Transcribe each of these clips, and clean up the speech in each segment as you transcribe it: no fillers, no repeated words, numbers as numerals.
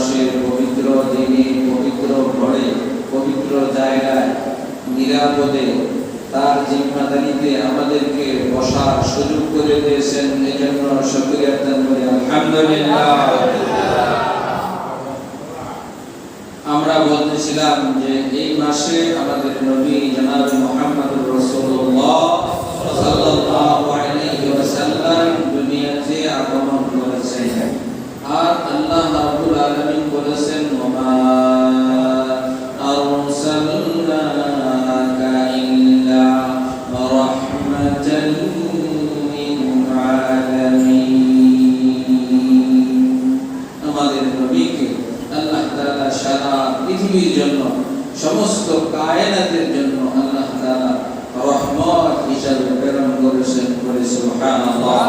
মাসের পবিত্র দিনে, পবিত্র ঘরে, পবিত্র জায়গায় নিরাপদে তার জিম্মাদারিতে আমাদেরকে বসার সুযোগ করে দিয়েছেন। এজন্য শুকরিয়া আদায় করি আলহামদুলিল্লাহ। আমরা বলতেছিলাম যে এই মাসে আমাদের নবী জনাব মুহাম্মদুর রাসূলুল্লাহ সাল্লাল্লাহু আলাইহি ওয়াসাল্লাম দুনিয়াতে আগমন করেছেন। আর আল্লাহ রাব্বুল আলামিন বলেছেন, ওমা আরসালনাকা ইল্লা রাহমাতাল লিল আলামিন। আমাদের নবীকে আল্লাহ তাআলা সারা পৃথিবীর জন্য, সমস্ত কায়নাতের জন্য আল্লাহ তাআলা রহমত হিসেবে প্রেরণ করেছেন। বলে সুবহানাল্লাহ।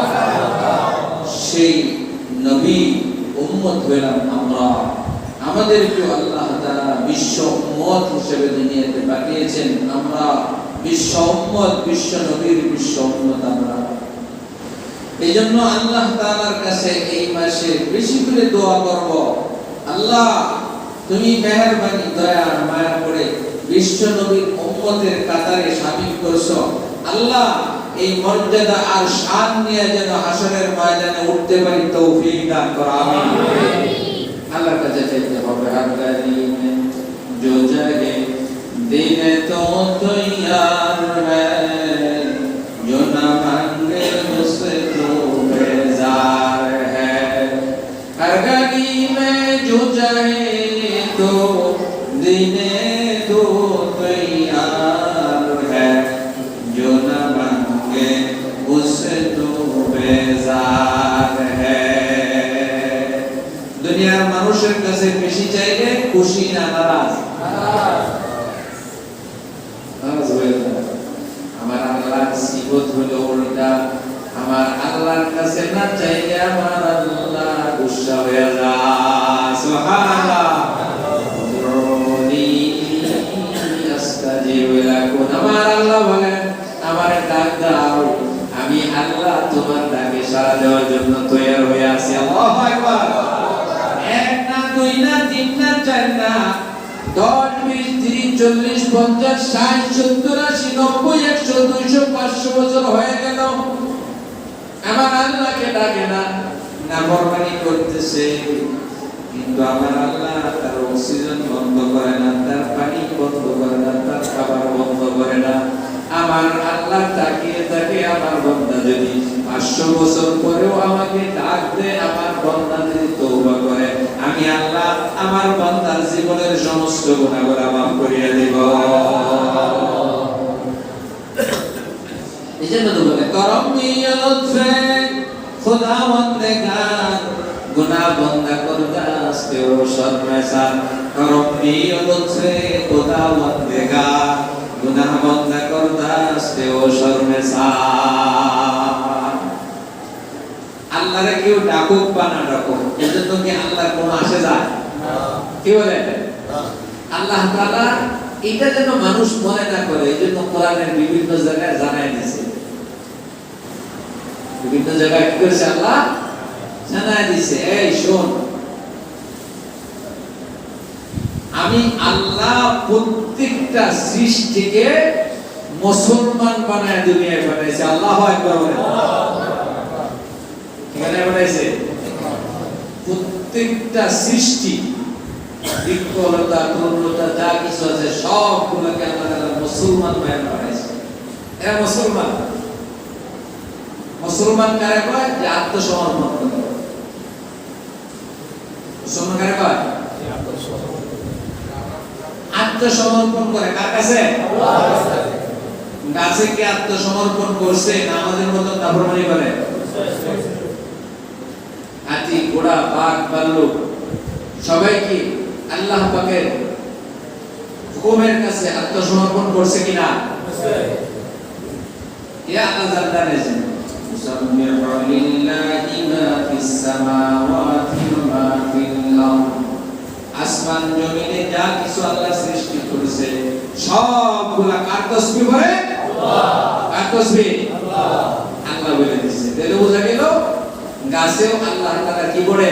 সেই নবী উম্মত হইলাম আমরা। আমাদেরকে আল্লাহ তাআলা বিশ্ব উম্মত হিসেবে দুনিয়াতে পাঠিয়েছেন। আমরা বিশ্ব উম্মত, বিশ্ব নবীর বিশ্ব উম্মত আমরা। এইজন্য আল্লাহ তাআলার কাছে এই মাসে বেশি করে দোয়া করব, আল্লাহ তুমি মেহেরবানি দয়া মায়া করে বিশ্ব নবীর উম্মতের কাতারে শামিল করছো। আল্লাহ এই মর্যাদা আর শান নিয়ে যেন হাসরের ময়দানে উঠতে পারি, তৌফিক দান করো, আমিন। আল্লাহর কাছে চাইতে হবে, আগারিম जो जगे दिन तो तैयार है, जो न मांगे उससे तो बेजार है। अरगनी में जो जाए तो दिन तो तैयार है, जो न मांगे उससे तो बेजार है। দুনিয়ার মানুষের কাছে বেশি চাইলে খুশি না নারাজ? আমার আল্লাহর সিফত হলো ওটা, আমার আল্লাহর কাছে না চাইলে আমার আল্লাহ গুসা হয়ে যায়। সুবহানাল্লাহ। আমার আল্লাহ বলেন, আমারে ডাক দাও, আমি আল্লাহ তোমার ডাকে সাড়া দেওয়ার জন্য তৈরি হয়ে আছি। আল্লাহু আকবার। এক না, দুই না, তিন না, চার না, 10, 20, 30, 40, 50, 60, 70, 80, 90, 100, 200, 500 বছর হয়ে গেল, আমার আল্লাহকে ডাকে না, নাফরমানি করতেছে। কিন্তু আমার আল্লাহ তার অক্সিজেন বন্ধ করে না, তার পানি বন্ধ করে না, তার খাবার বন্ধ করে না। আমার আল্লাহ তাকিয়ে থাকে, আমার বান্দা যদি 500 বছর পরেও আমাকে ডাক দেয়, আমার বান্দা যদি তওবা করে, আমি আল্লাহ আমার বান্দার জীবনের সমস্ত গুনাহগুলো মাফ করিয়ে দেব। এজন্য তো বলে করম নিয়তে খুদাবন্দেগার, গুনাহ বন্দা করদাস্তে ও শর্মেসার। করম নিয়তে খুদাবন্দেগার, গুনাহ বন্দা করদাস্তে ও শর্মেসার। আল্লাহরে কেউ ডাকুক বা না ডাকুক, এজন্য কি আল্লাহর কোনো আসে যায়? কি বলে? আল্লাহ তাআলা এটা যেন মানুষ মনে না করে, এজন্য কোরআনের বিভিন্ন জায়গায় জানাই দিয়েছে। বিভিন্ন জায়গায় কি করেছে? আল্লাহ জানাই দিয়েছে, এই শোন, আমি আল্লাহ প্রত্যেকটা সৃষ্টিকে মুসলমান বানায় দুনিয়ায় পাঠাইছে। আল্লাহু আকবার বলেন। এখানে বলেছে প্রত্যেকটা সৃষ্টি, বিকলতা, তরুণতা, যা কিছু আছে সবগুলোকে আল্লাহ তাআলা মুসলমান বানায় পাঠাইছে। এরা মুসলমান। মুসলমান কারে কয়? যে আত্মসমর্পণ করে। মুসলমান কারে কয়? আত্মসমর্পণ করে। কার কাছে? আল্লাহর কাছে। গাছে কি আত্মসমর্পণ করছে না আমাদের মতো নাফরমানি করে? হাতি, ঘোড়া, বাঘ, ভাল্লুক সবাই কি আল্লাহ পাকের হুকুমের কাছে আত্মসমর্পণ করছে কিনা? ইয়া আল্লাহ জান্নাতে মুসাব্বিহু লিল্লাহি মা ফিস সামাওয়াতি ওয়া মা ফিল আরদ। আসমান জমিনে যা কিছু আল্লাহ সৃষ্টি করেছে সবগুলা কার তাসবিহ করে? আল্লাহ। কার তাসবিহ? আল্লাহ। আল্লাহ বলে দিয়েছে। তাহলে বোঝা গেল গাছেও আল্লাহ তাআলা কি করে?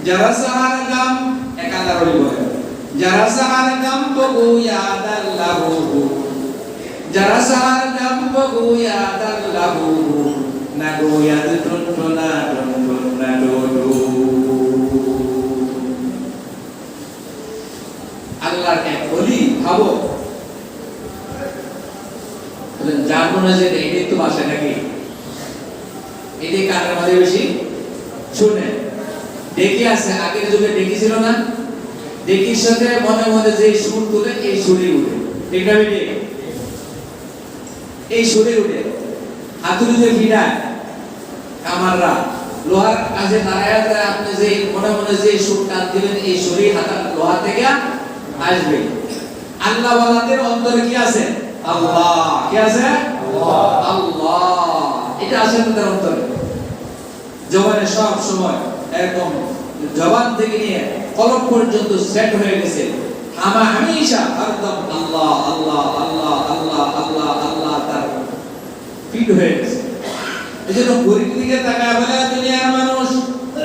যারা সাহার গাম একাদারই বলে যারা সাহার গাম বগু ইয়াদাল্লাহু যারা সাহার গাম বগু ইয়াদাল্লাহু নাগো ইয়াদ টুনটুনা টুনটুনা ডোডো আল্লাহর এক ওলি ভাবো যার মনে হয় যে এটাই তো ভাষা নাকি এটাই কানের মাঝে বেশি শুনে ডেকে আছে আগের যুগে ডেকে ছিল না ডেকির সাথে মনে মনে যে সুর তুলে এই সুরই উঠে ঠিক না বেটি এই সুরই উঠে হাতুড়ি যে ভিড়ায় কামাররা লোহার কাছে দাঁড়ায় আপনি যে মনে মনে যে সুর টান দিবেন এই সুরই হাতা লোহা থেকে আসবে আল্লাহ ওয়ালাদের অন্তরে কি আছে আল্লাহ কি আছে আল্লাহ আল্লাহ এটা আছে তাদের অন্তরে জবানে সব সময় একদম জবান থেকে নিয়ে কলম পর্যন্ত সেট হয়ে গেছে হামেশা হরদম আল্লাহ আল্লাহ আল্লাহ আল্লাহ আল্লাহ আল্লাহ তার ফিট হয়ে গেছে এজন্য গরিব দিকে তাকায় বলে দুনিয়ার মানুষ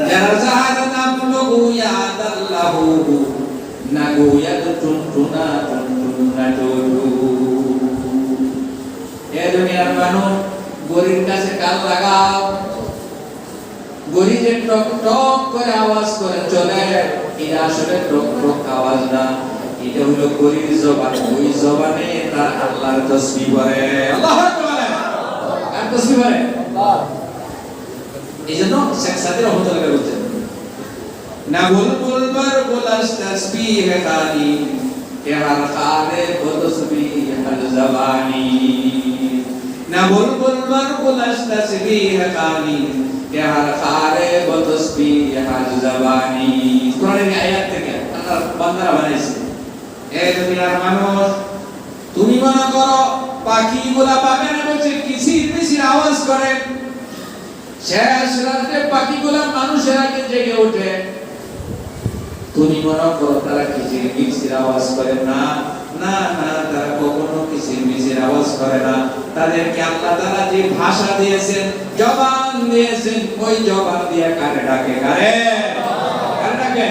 যারা যাহার নাম লগু ইয়াদাল্লাহু নাগো ইয়াদ টুনটুনা টুনটুনা ডোডো এ দুনিয়ার মানুষ গরিব কাছে কান লাগাও গরি যে টক টক করে আওয়াজ করে চলে এটা আসলে টক টক আওয়াজ না এটা হলো গরির জবান ওই জবানে তার আল্লাহর তাসবিহ পড়ে আল্লাহু আকবার আর তাসবিহ পড়ে আল্লাহ এইজন্য শেখ সাদি রহমাতুল্লাহ বলছেন না বুলবুল বার বুলাস তাসবিহ খালি কে হার খারে তাসবিহ হাল জবানি না বুলবুল বার বুলাস তাসবিহ খালি কে হার খারে তাসবিহ হাল জবানি কোরআনের আয়াত থেকে আল্লাহ বান্দারা বানাইছে এ দুনিয়ার মানুষ তুমি মনে করো পাখিগুলা বাগানে বসে কিচির মিচির আওয়াজ করে শেষ রাতে পাখিগুলা মানুষের আগে জেগে ওঠে তুমি মনে করো তারা কিচির মিচির আওয়াজ করে না না না তারা কখনো কিচির মিচির আওয়াজ করে না তাদেরকে আল্লাহ তাআলা যে ভাষা দিয়েছেন জবান দিয়েছেন ওই জবান দিয়ে কারে ডাকে কারে ডাকে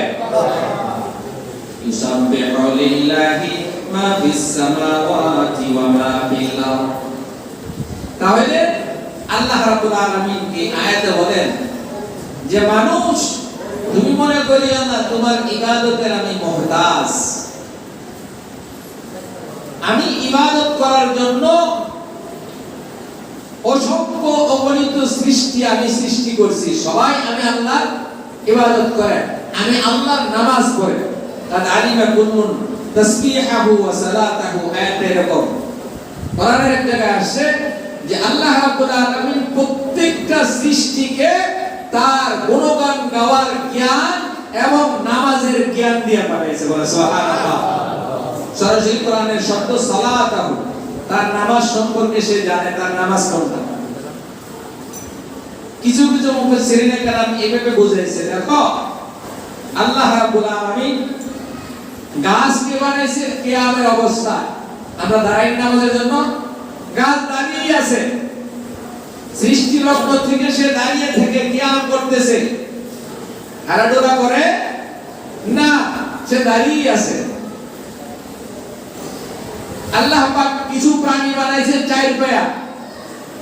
ইউসাব্বিহু লিল্লাহি মা ফিস সামাওয়াতি ওয়া মা ফিল আরদ তাহলে আল্লাহ রাব্বুল আলামিন এই আয়াতে বলেন যে মানুষ তুমি মনে করিও না তোমার ইবাদতের আমি মুহতাজ আমি ইবাদত করার জন্য অসংখ্য অগণিত সৃষ্টি আমি সৃষ্টি করছি সবাই আমি আল্লাহর ইবাদত করে আমি আল্লাহর নামাজ পড়ে قد علم كل تسبيحه وصلاته আয়াতে এরকম কোরআনের এক জায়গায় আসছে যে আল্লাহ রাব্বুল আলামিন প্রত্যেকটা সৃষ্টিকে তার গুণগান গাওয়ার জ্ঞান এবং নামাজের জ্ঞান দিয়ে পাঠিয়েছে বলে সুবহানাল্লাহ সরাসরি কোরআনের শব্দ সালাতাহু তার নামাজ সম্পর্কে সে জানে তার নামাজ কোনটা কিছু কিছু মুফাসসিরিনে কেরাম এভাবে বুঝাইছে দেখো আল্লাহ রাব্বুল আলামিন গাছকে বানাইছে কিয়ামের অবস্থায় আমরা দাঁড়াই নামাজের জন্য গাছ দাঁড়িয়ে আছে সৃষ্টি লগ্ন থেকে সে দাঁড়িয়ে থেকে কিয়াম করতেছে হারাডোলা করে না সে দাঁড়িয়ে আছে আল্লাহ পাক কিছু প্রাণী বানাইছে চার পায়া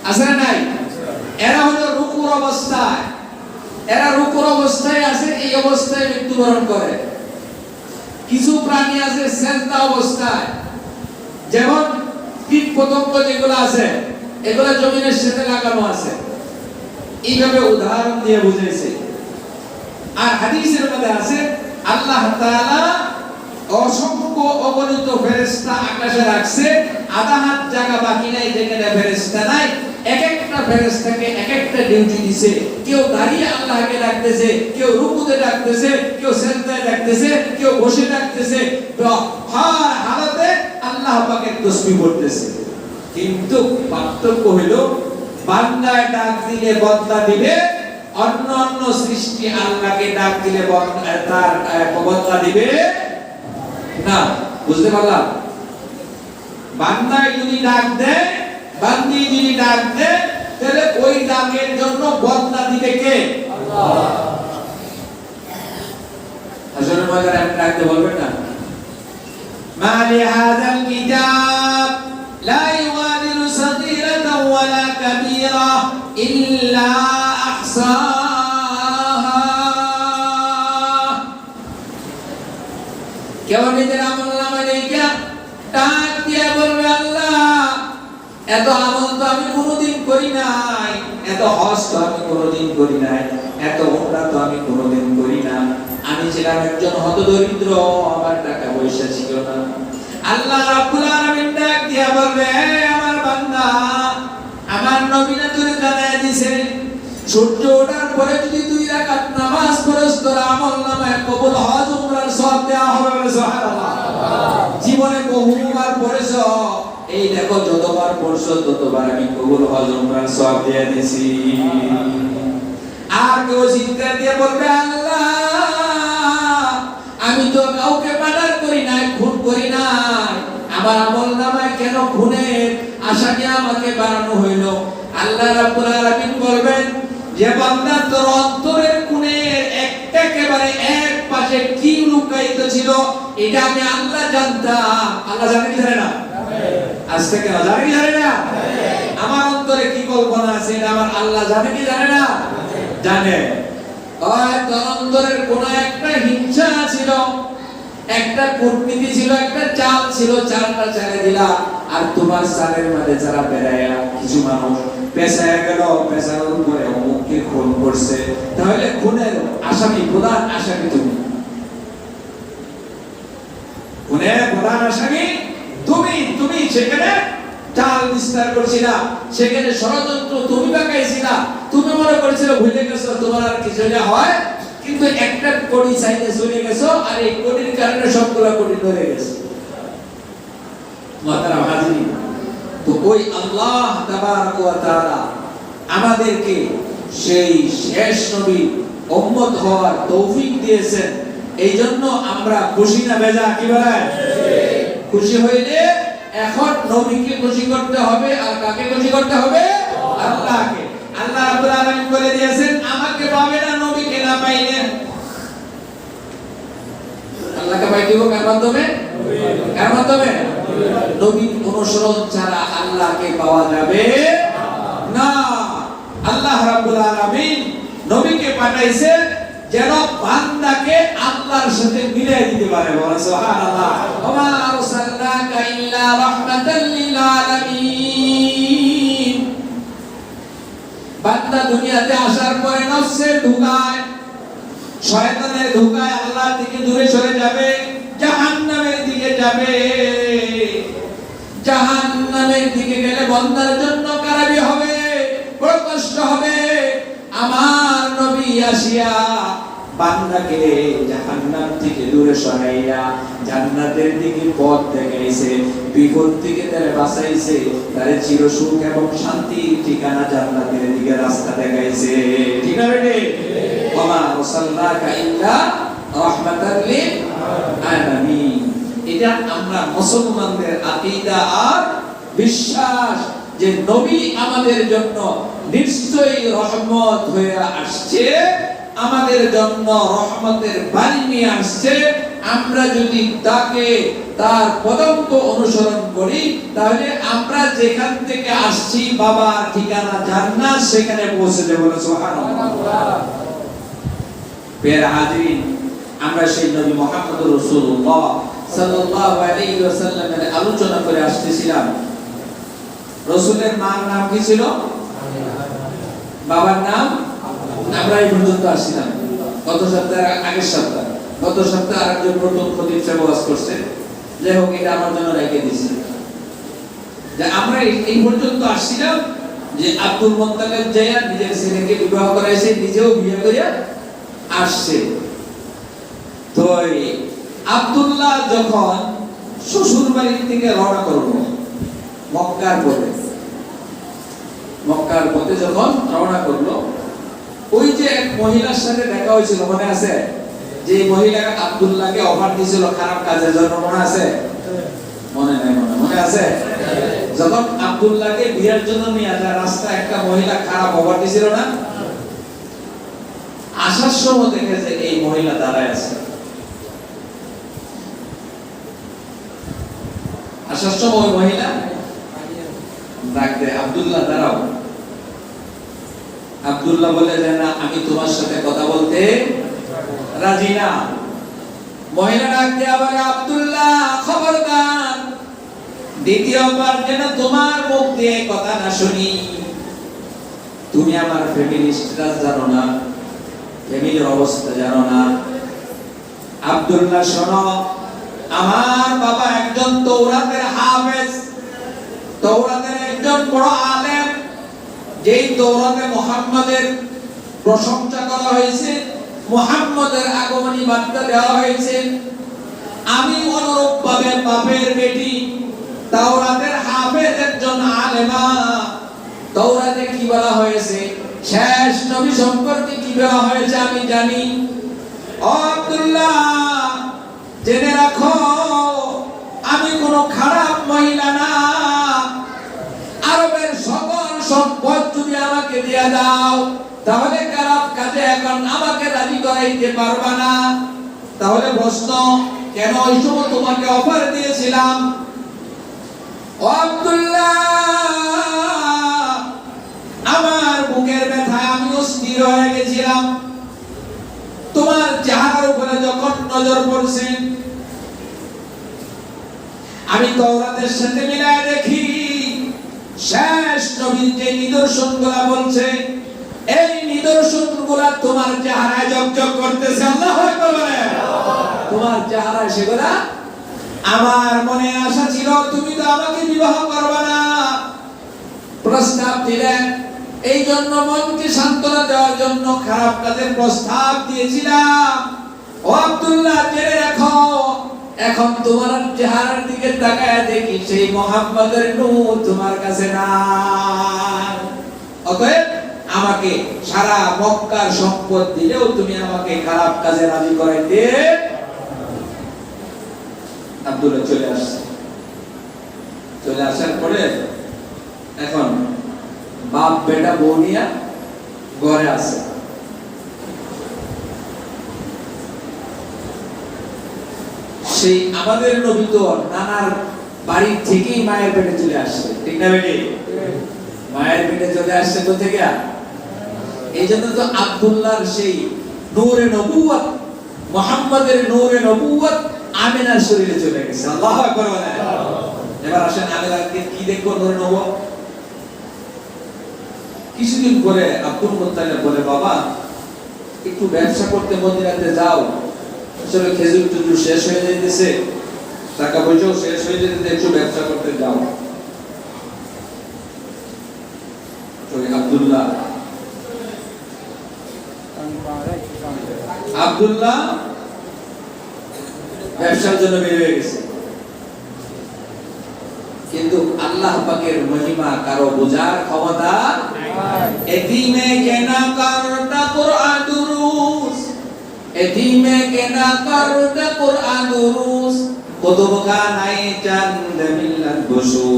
আছে না নাই এরা হলো রুকুর অবস্থায় আছে এই অবস্থায় মৃত্যুবরণ করে কিছু প্রাণী আছে সেজদা অবস্থায় যেমন কীট পতঙ্গ যেগুলো আছে এগুলো জমিনের সাথে লাগানো আছে এইভাবে উদাহরণ দিয়ে বুঝাইছে আর হাদিসের মধ্যে আছে আল্লাহ তাআলা অসংখ্য অগণিত ফেরেশতা আকাশে রাখছে আধা হাত জায়গা বাকি নাই যেখানে ফেরেশতা নাই এক একটা ফেরেশতাকে এক একটা ডিউটি দিয়েছে কেউ দাঁড়িয়ে আল্লাহকে ডাকতেছে কেউ রুকুতে ডাকতেছে কেউ সিজদায় ডাকতেছে কেউ বসে ডাকতেছে হর হালাতে আল্লাহ পাকের তাসবিহ করতেছে কিন্তু পার্থক্য হলো বান্দায় ডাক দিলে বদলা দিবে অন্য অন্য সৃষ্টি আল্লাহকে ডাক দিলে তার বদলা দিবে না বুঝতে পারলাম বান্দায় যদি ডাক দেয় বান্দি যদি ডাক দেয় তাহলে ওই ডাকের জন্য বদলা দিবে কে আল্লাহ হাসরের ময়দানে আপনি ডাকতে বলবেন না, মা লিহাযাল কিতাব লা ইউগাদিরু সাগীরাতান ওয়ালা কাবীরা ইল্লা আহসাহা। কেউ নিজের আমলনামা দেখা ডাক দিয়ে বলবে, আল্লাহ এত আমল তো আমি কোনোদিন করি নাই, এত হজ তো আমি কোনোদিন করি নাই, এত উমরা তো আমি কোনোদিন করি না, আমি ছিলাম একজন হতদরিদ্র, আমার টাকা পয়সা ছিল না। আল্লাহ রাব্বুল আলামিন ডাক দিয়া বলবে, আমার বান্দা, আমার নবী না তোরে জানায় দিছে, সূর্য ওঠার পরে যদি 2 রাকাত নামাজ পড়স তোর আমলনামায় কবুল হজ উমরার সওয়াব দেওয়া হবে। সুবহানাল্লাহ। জীবনে বহুবার পড়েছ, এই দেখো যতবার পড়ছো ততবার আমি কবুল হজ উমরার সওয়াব দিয়ে দিছি। আর কেউ চিৎকার দিয়ে বলবে, আল্লাহ আমি তো কাউকে মার্ডার করি নাই, খুন করি নাই, আমার আমলনামায় কেন খুনের আসামি আমাকে বানানো হইল? আল্লাহ রাব্বুল আলামিন বলবেন যে বান্দা তোর অন্তরের কোণের একেবারে এক পাশে কি লুকায়িত ছিল এটা আমি আল্লাহ জানতাম। আল্লাহ জানে কি জানে না? আজ থেকে জানে কি জানে না? আমার অন্তরে কি কল্পনা আছে এটা আমার আল্লাহ জানে কি জানে না? জানে। ওই তোর অন্তরের কোন একটা হিংসা ছিল, একটা কূটনীতি ছিল, একটা চাল ছিল, চালটা ছেড়ে দিলা, আর তোমার চালের মধ্যে যারা বেড়ায়া কিছু মানুষ পেশায় গেল, পেশার উপরে অমুককে খুন করছে, তাহলে খুনের আসামি, প্রধান আসামি তুমি, খুনের প্রধান আসামি তুমি। তুমি সেখানে চাল বিস্তার করছিলা, সেখানে ষড়যন্ত্র তুমি পাকাইছিলা, তুমি মনে করেছিল ভুলে গেছো তোমার আর কিছু না হয়, কিন্তু একটা কোটি চাইতে চলে গেছো, আর এই কোটির কারণে সবগুলা কোটি ধরে গেছে। মুহতারাম হাজিরিন, তো ওই আল্লাহ তাবারক ওয়া তাআলা আমাদেরকে সেই শেষ নবীর উম্মত হওয়ার তৌফিক দিয়েছেন। এই জন্য আমরা খুশি না বেজা? কি বলেন? খুশি হইলে এখন নবীকে খুশি করতে হবে, আর কাকে খুশি করতে হবে? আল্লাহকে। আল্লাহ রাব্বুল আলামিন বলে দিয়েছেন, আমাকে পাবে না নবীকে না পাইলে। আল্লাহকে পাইতে হবে কার মাধ্যমে? কার মাধ্যমে? নবীর অনুসরণ ছাড়া আল্লাহকে পাওয়া যাবে না। আল্লাহ রাব্বুল আলামিন নবীকে পাঠাইছেন যেন বান্দাকে আল্লাহর সাথে মিলাই দিতে পারে। বলেন সুবহানাল্লাহ। ওয়া মা আরসালনাকা ইল্লা রাহমাতাল লিল আলামিন। বান্দা দুনিয়াতে আসার পরে নফসে ঢুকায়, শয়তানের ঢুকায়, আল্লাহ থেকে দূরে সরে যাবে, জাহান্নামের দিকে যাবে। জাহান্নামের দিকে গেলে বান্দার জন্য কারাবি হবে, বড় কষ্ট হবে। আমার নবী আসিয়া বান্দাকে জাহান্নাম থেকে দূরে সরাইয়া জান্নাতের দিকে পথ দেখাইছে, বিপদ থেকে তারে বাঁচাইছে, তারে চিরসুখ এবং শান্তির ঠিকানা জান্নাতের দিকে রাস্তা দেখাইছে। ঠিক না বেটে? ওয়া মা আরসালনাকা ইল্লা রাহমাতাল লিল আলামিন। এটা আমরা মুসলমানদের আকীদা আর বিশ্বাস যে নবী আমাদের জন্য নিশ্চয়ই রহমত হয়ে আসছে, আমাদের জন্য রহমতের বাণী নিয়ে আসছে। আমরা যদি তাকে তার পদঙ্ক অনুসরণ করি তাহলে আমরা যেখান থেকে আসছি বাবার ঠিকানা জান্নাত, সেখানে পৌঁছে যাব। সুবহানাল্লাহ। প্রিয় হাজিরিন, আমরা সেই নবী মুহাম্মদ রাসূলুল্লাহ সাল্লাল্লাহু আলাইহি ওয়াসাল্লামের আলোচনা করে আসতেছিলাম। রাসূলের মার নাম কি ছিল? বাবার নাম? আমরা এই পর্যন্ত আসছিলাম গত সপ্তাহে, আগের সপ্তাহে। গত সপ্তাহে আরেকজন নতুন খতিব সাহেব ওয়াজ করছে, যাই হোক এটা আমার জন্য রেখে দিয়েছে যে আমরা এই পর্যন্ত আসছিলাম যে আব্দুল মুত্তালিব যায়া নিজের ছেলেকে বিবাহ করাইছে, নিজেও বিয়ে করিয়া আসছে। তো আব্দুল্লাহ যখন শ্বশুর বাড়ি থেকে রওনা করলো মক্কার পথে যখন রওনা করলো, ওই যে এক মহিলার সাথে দেখা হয়েছিল, মনে আছে? যে মহিলা আব্দুল্লাহকে অফার দিয়েছিল খারাপ কাজের জন্য, মনে আছে? মনে নাই? মনে আছে? যখন আব্দুল্লাহকে বিয়ের জন্য নিয়ে যায় রাস্তায় একটা মহিলা খারাপ অফার দিয়েছিল না? আসার সময় দেখে যে এই মহিলা দাঁড়ায় আছে, আসার সময় মহিলা ডাক দেয়, আব্দুল্লাহ দাঁড়াও। আব্দুল্লাহ বলে যে না, আমি তোমার সাথে কথা বলতে রাজি না। মহিলা ডাক দিয়ে আবার, আব্দুল্লাহ খবরদার, দ্বিতীয়বার যেন তোমার মুখ দিয়ে কথা না শুনি। তুমি আমার ফ্যামিলির স্ট্যাটাস জানো না, ফ্যামিলির অবস্থা জানো না। আব্দুল্লাহ শোনো, আমার বাবা একজন তাওরাতের হাফেজ, তাওরাতের একজন বড় আলেম, যেই তাওরাতে মুহাম্মাদের প্রশংসা করা হয়েছে, মুহাম্মাদের আগমনী বার্তা দেওয়া হয়েছে। আমি অনুরূপভাবে বাপের বেটি, তাওরাতের হাফেজ একজন আলেমা। তাওরাতে কি বলা হয়েছে, শেষ নবী সম্পর্কে কি বলা হয়েছে আমি জানি। ও আব্দুল্লাহ, জেনে রাখো, আমি কোনো খারাপ মহিলা না। আরবের সকল সম্পদ যদি আমাকে দিয়ে দাও, তাহলে খারাপ কাজে এখন আমাকে রাজি করাইতে পারবা না। তাহলে প্রশ্ন, কেন ওই সময় তোমাকে অফার দিয়েছিলাম? ও আব্দুল্লাহ, আমার বুকের ব্যথায় আমি অস্থির হয়ে গেছিলাম। তোমার চেহারার উপরে যখন নজর পড়ছে, আমি তাওরাতের সাথে মিলায় দেখি শেষ নবীর যে নিদর্শনগুলো বলছে, এই নিদর্শনগুলো তোমার চেহারায় ঝকঝক করতেছে। আল্লাহু আকবার বলেন। তোমার চেহারায় সেগুলা। আমার মনে আশা ছিল তুমি তো আমাকে বিবাহ করবে না, প্রস্তাব দিলেন। এই জন্য মনকে সান্ত্বনা দেওয়ার জন্য খারাপ কাজের প্রস্তাব দিয়েছিলাম। ও আব্দুল্লাহ, জেনে রাখো, এখন তোমার চেহারার দিকে তাকায় দেখি সেই মুহাম্মাদের নূর তোমার কাছে নাই। অতএব আমাকে সারা মক্কার সম্পদ দিলেও তুমি আমাকে খারাপ কাজে রাজি করাইতে। আব্দুল্লাহ চলে আসছে। চলে আসার পরে এখন বাপ বেটা বউ নিয়ে ঘরে আছে। সেই আমাদের নবী তো নানার বাড়ি থেকেই মায়ের পেটে চলে আসছে, ঠিক না বেটি? মায়ের পেটে চলে আসছে তো থেকে। এই জন্য তো আব্দুল্লাহর সেই নূরে নবুয়ত, মুহাম্মাদের নূরে নবুয়ত আমিনার শরীরে চলে গেছে। আল্লাহু আকবার বলেন। এবার আসেন আমিনাকে কি দেখবো নূরে নবুয়ত। কিছুদিন পরে আব্দুল মুত্তালিব বলে, বাবা একটু ব্যবসা করতে মদিনাতে যাও, আসলে খেজুর টুজুর শেষ হয়ে যাইতেছে, টাকা পয়সাও শেষ হয়ে যেতে, একটু ব্যবসা করতে যাও। তো আব্দুল্লাহ ব্যবসার জন্য বের হয়ে গেছে। কিন্তু আল্লাহ পাকের মহিমা কারো বোঝার ক্ষমতা নাই। এতিমে কেনা করতা কুরআন দুরুস, এতিমে কেনা করতা কুরআন দুরুস, কুতুব খানায় চান্দ মিল্লাত বসু।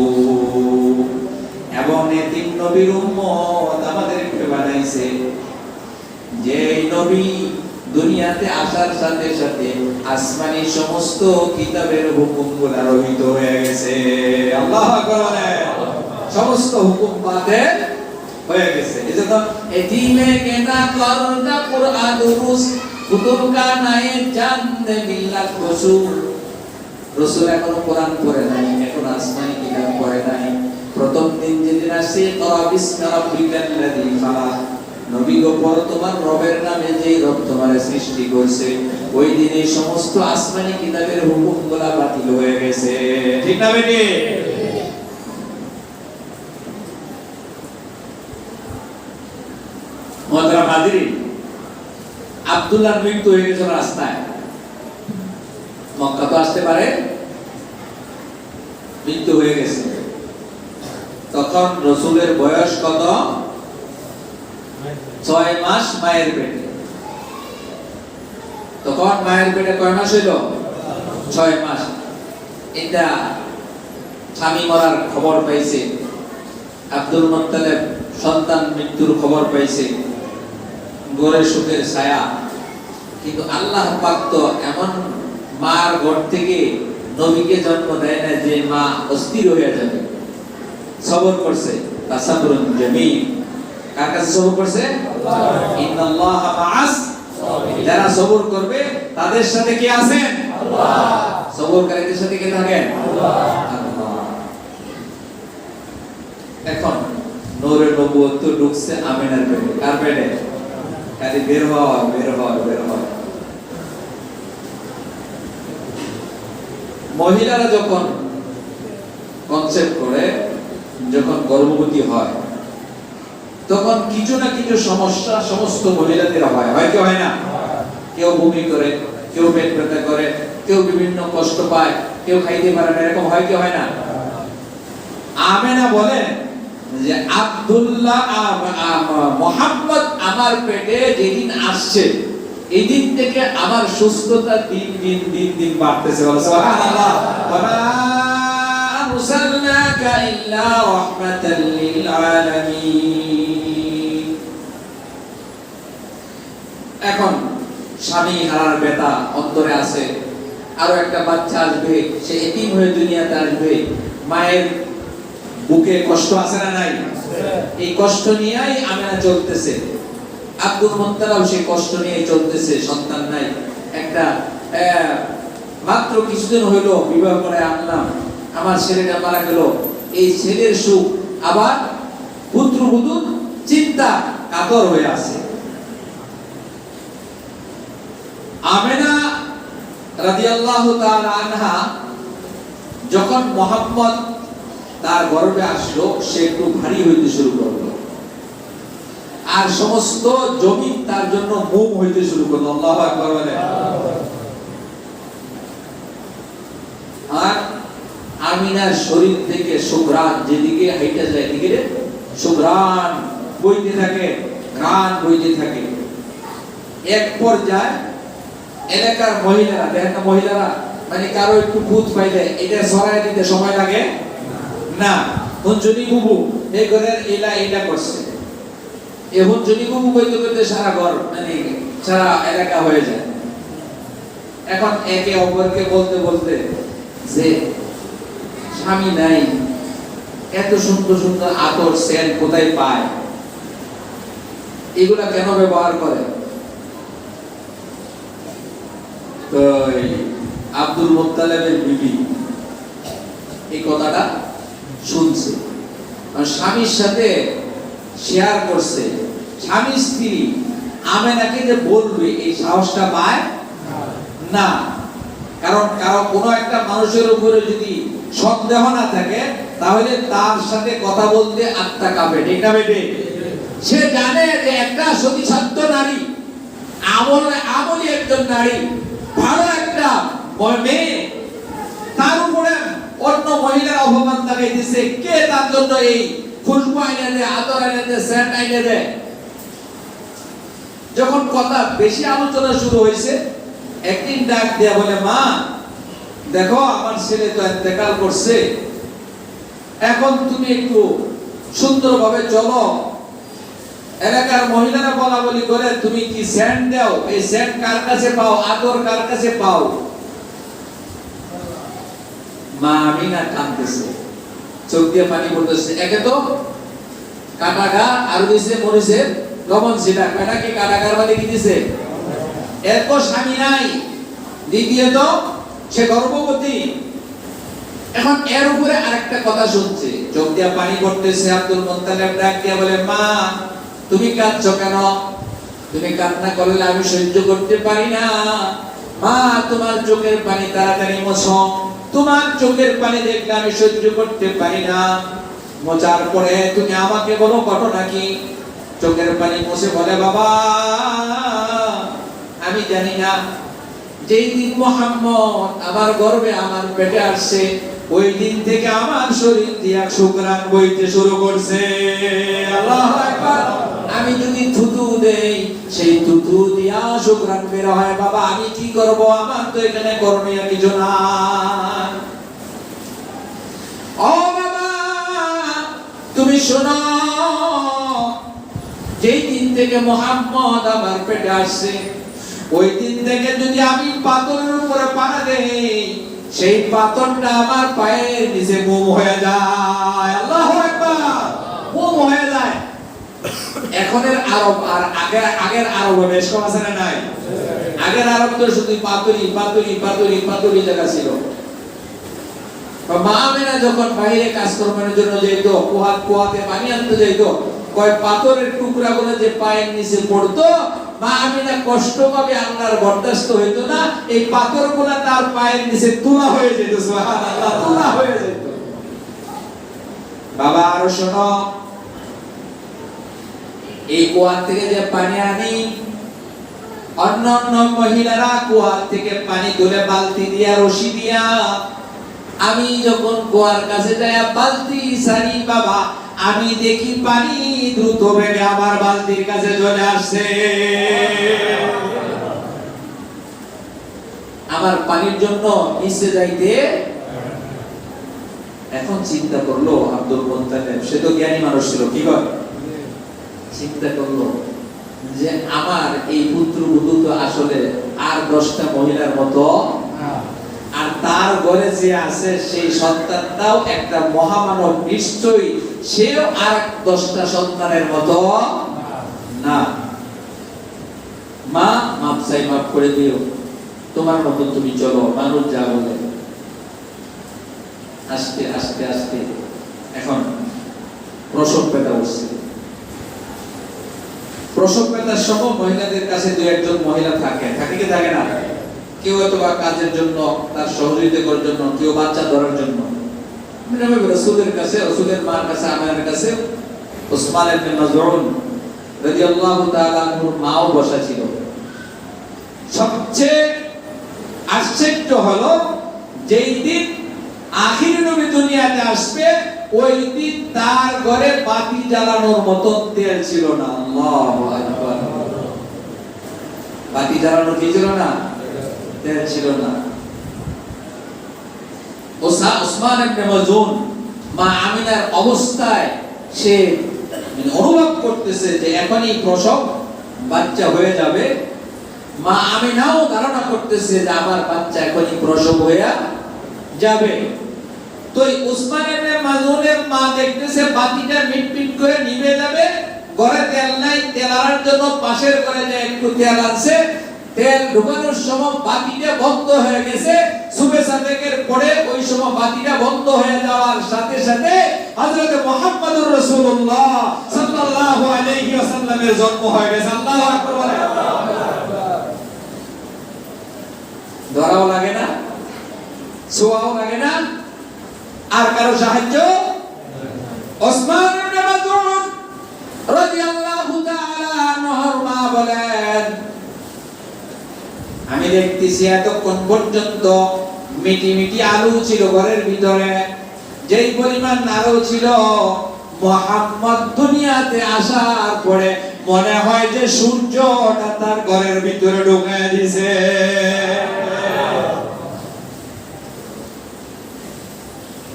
এবং এতিম নবীর উম্মত আমাদেরকে বানাইছে, যে নবী দুনিয়াতে আসার সাথে সাথে আসমানি সমস্ত কিতাবের হুকুমগুলো রহিত হয়ে গেছে। আল্লাহু আকবার বলেন। সমস্ত হুকুম বাতিল হয়ে গেছে। এজন্য এতিমে কেনা করতা কুরআন দুরুস, কুতুব খানায় চান্দ মিল্লাত বসু। রাসূল এখনো কোরআন পড়ে নাই, এখন আসমানি কিতাব পড়ে নাই। প্রথম দিন যেদিন আসে, ইকরা বিসমি রাব্বিকাল্লাযী খালাক, নবী গো পড়ো তোমার রবের নামে, যেই রব তোমারে সৃষ্টি করেছে। ওই দিনে সমস্ত আসমানি কিতাবের হুকুমগুলো বাতিল হয়ে গেছে, ঠিক না বেটি? মুহতারাম হাজিরিন, আব্দুল্লাহর মৃত্যু হয়ে গেছে রাস্তায়। মক্কা তো আসতে পারে, মৃত্যু হয়ে গেছে। তখন রাসূলের বয়স কত? 6 মাস মায়ের পেটে। তখন মায়ের পেটে কয় মাস হইল? 6 মাস। এটা স্বামী মরার খবর পাইছে, আব্দুল মুত্তালিব সন্তান মৃত্যুর খবর পাইছে, ঘরে সুখের ছায়া। কিন্তু আল্লাহ পাক তো এমন মার ঘর থেকে নবীকে জন্ম দেয় না যে মা অস্থির হয়ে যাবে, সবর করছে। তাসাবরুন জামিল। কার কাছে সবর করছে? আল্লাহ। ইন্নাল্লাহা মাআস সাবিরিন। যারা সবর করবে তাদের সাথে কে আছেন? আল্লাহ। সবরকারীদের সাথে কে থাকেন? আল্লাহ। এখন নূরে নবুয়ত তো ঢুকছে আমিনার পেটে। কার পেটে? খালি বের হয়, বের হয়, বের হয়। মহিলারা যখন কনসেপ্ট করে, যখন গর্ভবতী হয়, তখন কিছু না কিছু সমস্যা সমস্ত মহিলাদের হয়। হয় কি হয় না? কেউ বমি করে, কেউ পেট ব্যথা করে, কেউ বিভিন্ন কষ্ট পায়, কেউ খাইতে পারে না, এরকম হয় কি হয় না? আমেনা বলেন যে আব্দুল্লাহ মুহাম্মদ আমার পেটে যেদিন আসছে এই দিন থেকে আমার সুস্থতা দিন দিন দিন দিন বাড়তেছে। সুবহানাল্লাহ। ওয়া আরসালনাকা ইল্লা রাহমাতাল লিল আলামিন। এখন স্বামী হারার ব্যথা অন্তরে আছে, আরো একটা বাচ্চা আসবে, সে এতিম হয়ে দুনিয়াতে আসবে, মায়ের বুকে কষ্ট আছে না নাই? এই কষ্ট নিয়েই আমিনা চলতেছে। আব্দুল মুত্তালিব সেই কষ্ট নিয়ে চলতেছে, সন্তান নাই। একটা মাত্র কিছুদিন হইলো বিবাহ করে আনলাম, আমার ছেলেটা মারা গেল। এই ছেলের সুখ আবার পুত্রবধূর চিন্তা কাতর হয়ে আছে। আমিনা রাদিয়াল্লাহু তাআলা আনহা যখন মুহাম্মদ তার গর্ভে আসলো, সে একটু ভারী হইতে শুরু করলো, আর সমস্ত জমিন তার জন্য মোম হইতে শুরু করলো। আল্লাহু আকবার বলেন। আর আমিনার শরীর থেকে সুঘ্রাণ যেদিকে হাইটা যায়, এদিকে সুঘ্রাণ বইতে থাকে, ঘ্রাণ বইতে থাকে। এক পর্যায়ে এলাকার মহিলারা, দেখেন না মহিলারা, মানে কারো একটু ভূত পাইলে এটা সরাই দিতে সময় লাগে না। হুনজুনি বুবু এই ঘরের এটা করছে, এই হুনজুনি বুবু কইতে কইতে সারা ঘর মানে সারা এলাকা হয়ে যায়। এখন একে অপরকে বলতে বলতে যে স্বামী নাই, এত সুন্দর সুন্দর আতর সেন্ট কোথায় পায়, এগুলা কেন ব্যবহার করে? তো আব্দুল মুত্তালিবের বিবি এই কথাটা শুনছে, স্বামীর সাথে শেয়ার করছে। স্বামী স্ত্রী আমেনাকে যে বলবে এই সাহসটা পায় না। কারণ কারো কোনো একটা মানুষের উপরে যদি সন্দেহ না থাকে, তাহলে তার সাথে কথা বলতে আত্মা কাঁপে, ঠিক না বেটে? সে জানে যে একটা সতীসাধ্য নারী, আমলি একজন নারী, ভালো একটা মেয়ে, তার উপরে অন্য মহিলার অপমান তাকে দিছে, কে তার জন্য এই খুশবু আইনে দেয়, আদর আইনে দেয়, সেন্ট আইনে দেয়। যখন কথা বেশি আলোচনা শুরু হয়েছে, একদিন ডাক দিয়া বলে, মা দেখো আমার ছেলে তো ইন্তেকাল করছে, এখন তুমি একটু সুন্দরভাবে চলো। এলাকার মহিলারা বলা বলি করে, তুমি কি সেন্ট দাও, এই সেন্ট কার কাছে পাও, আদর কার কাছে পাও? মা আমিনা কাঁদতেছে, চোখ দিয়ে পানি পড়তেছে। একে তো কাটাগা আর দিছে মরিচের লবণ ছিটা, কাটাকে কাটাগার বাদে কি দিছে? এর তো স্বামী নাই, দ্বিতীয়ত সে গর্ভবতী। এখন এর উপরে আরেকটা কথা শুনছে, চোখ দিয়ে পানি পড়তেছে। আব্দুল মুত্তালিব ডাক দিয়ে বলে, মা তুমি কাঁদছো কেন? তুমি কান্না করলে আমি সহ্য করতে পারি না। মা তোমার চোখের পানি তাড়াতাড়ি মোছো, তোমার চোখের পানি দেখলে আমি সহ্য করতে পারি না। মোচার পরে তুমি আমাকে বলো ঘটনা কি? চোখের পানি মুছে বলে, বাবা আমি জানি না, যেই দিন মুহাম্মদ আমার গর্ভে আমার পেটে আসছে, ওই দিন থেকে আমার শরীর দিয়া সুঘ্রাণ বইতে শুরু করছে। আল্লাহু আকবার। আমি যদি থুতু দেই, সেই থুতু দিয়া সুঘ্রাণ বের হয়। বাবা আমি কি করব? আমার তো এখানে করণীয় কিছু নাই। ও বাবা তুমি শোনো, যেই দিন থেকে মুহাম্মদ আমার পেটে আসছে, ওই দিন থেকে যদি আমি পাথরের উপরে পাড়া দেই, সেই পাথরটা আমার পায়ের নিচে মোম হয়ে যায়। আল্লাহু আকবার, মোম হয়ে যায়। এখনের আরব আর আগের আরব বেশ কম আছে না নাই? আগের আরব তো শুধু পাথরি পাথরি পাথরি পাথরি জায়গা ছিল। মা আমিনা যখন বাইরে কাজ করার জন্য যেত, কুয়াতে পানি আনতে যেত, কয় পাথরের টুকরাগুলো যে পায়ের নিচে পড়তো, মা আমিনা কষ্ট পাবে আল্লাহর বরদাস্ত হইতো না, এই পাথরগুলো তার পায়ের নিচে তুলা হয়ে যেত। সুবহানাল্লাহ, তুলা হয়ে যেত। বাবা আরো শোনো, এই কুয়া থেকে যে পানি আনি, অন্যান্য মহিলারা কুয়া থেকে পানি তুলে বালতি দিয়া রশি দিয়া, আমি যখন কুয়ার কাছে যাই বালতি সারি বাবা, আমি দেখি পানি দ্রুত বেগে আমার বালতির কাছে চলে আসছে। আমার পানির জন্য নিচে যাইতে, এখন চিন্তা করলো আব্দুল মুত্তালিব, সে তো জ্ঞানী মানুষ ছিল, কি করে চিন্তা করলো যে আমার এই পুত্রবধূ তো আসলে আর 10টা মহিলার মতো, আর তার ঘরে যে আছে সেই সন্তানটাও একটা মহামানব, নিশ্চয়ই সেও আর 10টা সন্তানের মতো না। মা মাপ চাই, মাফ করে দিও, তোমার মতো তুমি চলো, মানুষ যা বলে। আস্তে আস্তে আস্তে এখন প্রসব ব্যথা উঠছে। প্রসব ব্যথার সময় মহিলাদের কাছে দু একজন মহিলা থাকে, কি থাকে না? কেউ অথবা কাজের জন্য, তার সহযোগিতা করার জন্য, কেউ বাচ্চা ধরার জন্য। রাসূলের কাছে, রাসূলের মার কাছে, আমিনার কাছে উসমান ইবনে মাযউন রাদিয়াল্লাহু তাআলা আনহুর মাও বসা ছিল। সবচেয়ে আশ্চর্য হলো, যেই দিন আখির নবী দুনিয়াতে আসবে, ওই দিন তার ঘরে বাতি জ্বালানোর মতো তেল ছিল না। আল্লাহু আকবার, বাতি জ্বালানোর কি ছিল না? তেল ছিল না। উসমান ইবনে মাযউন মা আমিনার অবস্থায় সে অনুভব করতেছে যে এখনই প্রসব, বাচ্চা হয়ে যাবে। মা আমিনাও ধারণা করতেছে যে আমার বাচ্চা এখনই প্রসব হয়ে যাবে। তো উসমান ইবনে মাযউনের মা দেখতেছে বাতিটা মিটমিট করে নিভে যাবে, ঘরে তেল নাই, তেল আনার জন্য পাশের ঘরে যায় একটু তেল আনছে, তেল ঢোকানোর সময় বাতিটা বন্ধ হয়ে গেছে। সুবে সাদেকের পরে ওই সময় বাতিটা বন্ধ হয়ে যাওয়ার সাথে সাথে হযরত মুহাম্মদুর রাসূলুল্লাহ সাল্লাল্লাহু আলাইহি ওয়াসাল্লামের জন্ম হয়ে গেছে। আল্লাহু আকবার। ধরাও লাগে না, ছোঁয়াও লাগে না, আর কারো সাহায্য। উসমান ইবনে মাযউন রাদিয়াল্লাহু তাআলা আনহুর মা বলেন, আমি দেখতেছি এতক্ষণ পর্যন্ত মিটি মিটি আলো ছিল ঘরের ভিতরে, যেই পরিমাণ আলো ছিল, মুহাম্মদ দুনিয়াতে আসার পরে মনে হয় যে সূর্যটা তার ঘরের ভিতরে ঢুকে দিয়েছে।